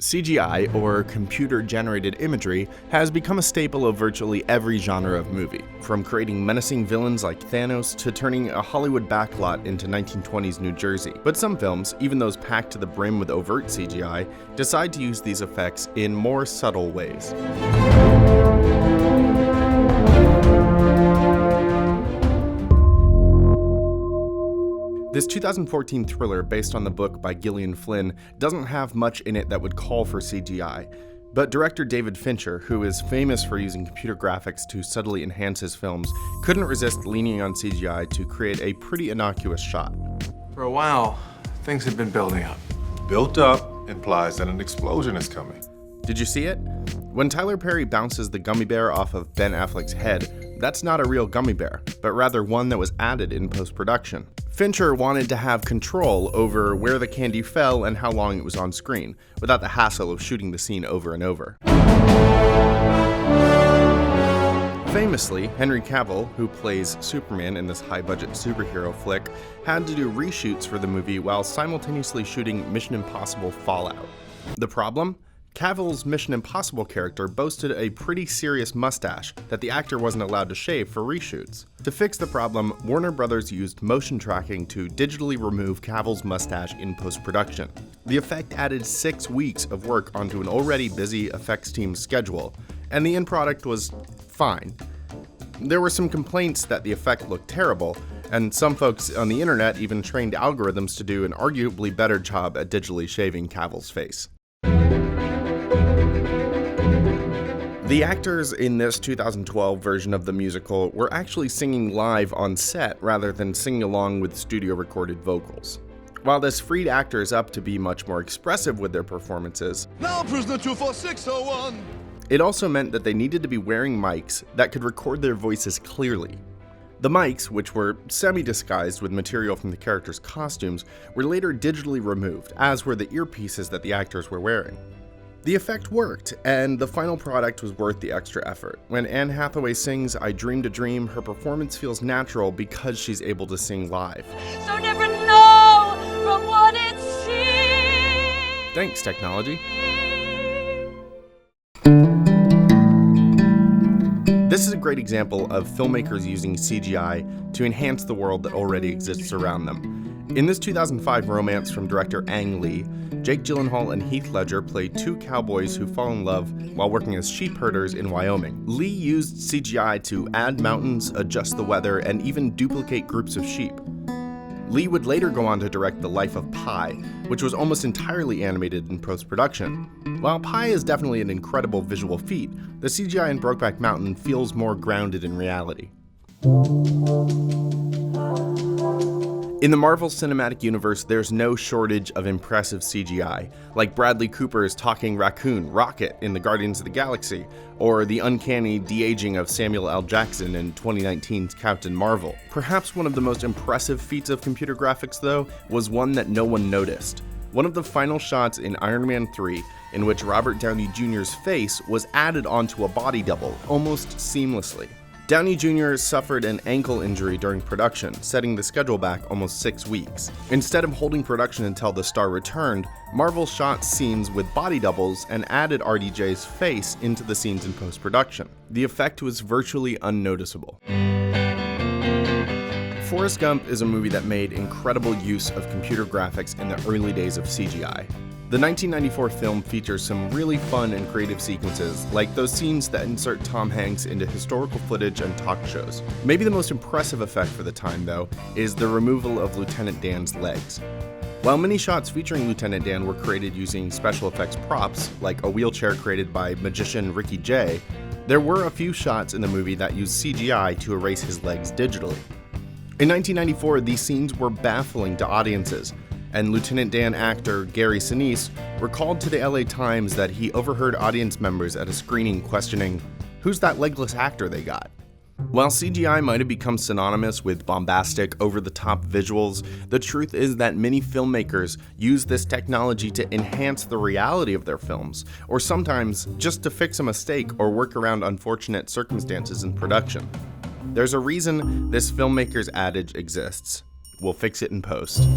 CGI, or computer-generated imagery, has become a staple of virtually every genre of movie, from creating menacing villains like Thanos to turning a Hollywood backlot into 1920s New Jersey. But some films, even those packed to the brim with overt CGI, decide to use these effects in more subtle ways. This 2014 thriller, based on the book by Gillian Flynn, doesn't have much in it that would call for CGI. But director David Fincher, who is famous for using computer graphics to subtly enhance his films, couldn't resist leaning on CGI to create a pretty innocuous shot. For a while, things had been building up. Built up implies that an explosion is coming. Did you see it? When Tyler Perry bounces the gummy bear off of Ben Affleck's head, that's not a real gummy bear, but rather one that was added in post-production. Fincher wanted to have control over where the candy fell and how long it was on screen, without the hassle of shooting the scene over and over. Famously, Henry Cavill, who plays Superman in this high-budget superhero flick, had to do reshoots for the movie while simultaneously shooting Mission Impossible Fallout. The problem? Cavill's Mission Impossible character boasted a pretty serious mustache that the actor wasn't allowed to shave for reshoots. To fix the problem, Warner Brothers used motion tracking to digitally remove Cavill's mustache in post-production. The effect added 6 weeks of work onto an already busy effects team's schedule, and the end product was fine. There were some complaints that the effect looked terrible, and some folks on the internet even trained algorithms to do an arguably better job at digitally shaving Cavill's face. The actors in this 2012 version of the musical were actually singing live on set rather than singing along with studio-recorded vocals. While this freed actors up to be much more expressive with their performances, now prisoner 24601, it also meant that they needed to be wearing mics that could record their voices clearly. The mics, which were semi-disguised with material from the characters' costumes, were later digitally removed, as were the earpieces that the actors were wearing. The effect worked, and the final product was worth the extra effort. When Anne Hathaway sings I Dreamed a Dream, her performance feels natural because she's able to sing live. So never know from what it seems. Thanks, technology. This is a great example of filmmakers using CGI to enhance the world that already exists around them. In this 2005 romance from director Ang Lee, Jake Gyllenhaal and Heath Ledger play two cowboys who fall in love while working as sheep herders in Wyoming. Lee used CGI to add mountains, adjust the weather, and even duplicate groups of sheep. Lee would later go on to direct The Life of Pi, which was almost entirely animated in post-production. While Pi is definitely an incredible visual feat, the CGI in Brokeback Mountain feels more grounded in reality. In the Marvel Cinematic Universe, there's no shortage of impressive CGI, like Bradley Cooper's talking raccoon, Rocket, in the Guardians of the Galaxy, or the uncanny de-aging of Samuel L. Jackson in 2019's Captain Marvel. Perhaps one of the most impressive feats of computer graphics, though, was one that no one noticed. One of the final shots in Iron Man 3, in which Robert Downey Jr.'s face was added onto a body double, almost seamlessly. Downey Jr. suffered an ankle injury during production, setting the schedule back almost 6 weeks. Instead of holding production until the star returned, Marvel shot scenes with body doubles and added RDJ's face into the scenes in post-production. The effect was virtually unnoticeable. Forrest Gump is a movie that made incredible use of computer graphics in the early days of CGI. The 1994 film features some really fun and creative sequences, like those scenes that insert Tom Hanks into historical footage and talk shows. Maybe the most impressive effect for the time, though, is the removal of Lieutenant Dan's legs. While many shots featuring Lieutenant Dan were created using special effects props, like a wheelchair created by magician Ricky Jay, there were a few shots in the movie that used CGI to erase his legs digitally. In 1994, these scenes were baffling to audiences, and Lieutenant Dan actor Gary Sinise recalled to the LA Times that he overheard audience members at a screening questioning, "Who's that legless actor they got?" While CGI might have become synonymous with bombastic, over-the-top visuals, the truth is that many filmmakers use this technology to enhance the reality of their films, or sometimes just to fix a mistake or work around unfortunate circumstances in production. There's a reason this filmmaker's adage exists: we'll fix it in post.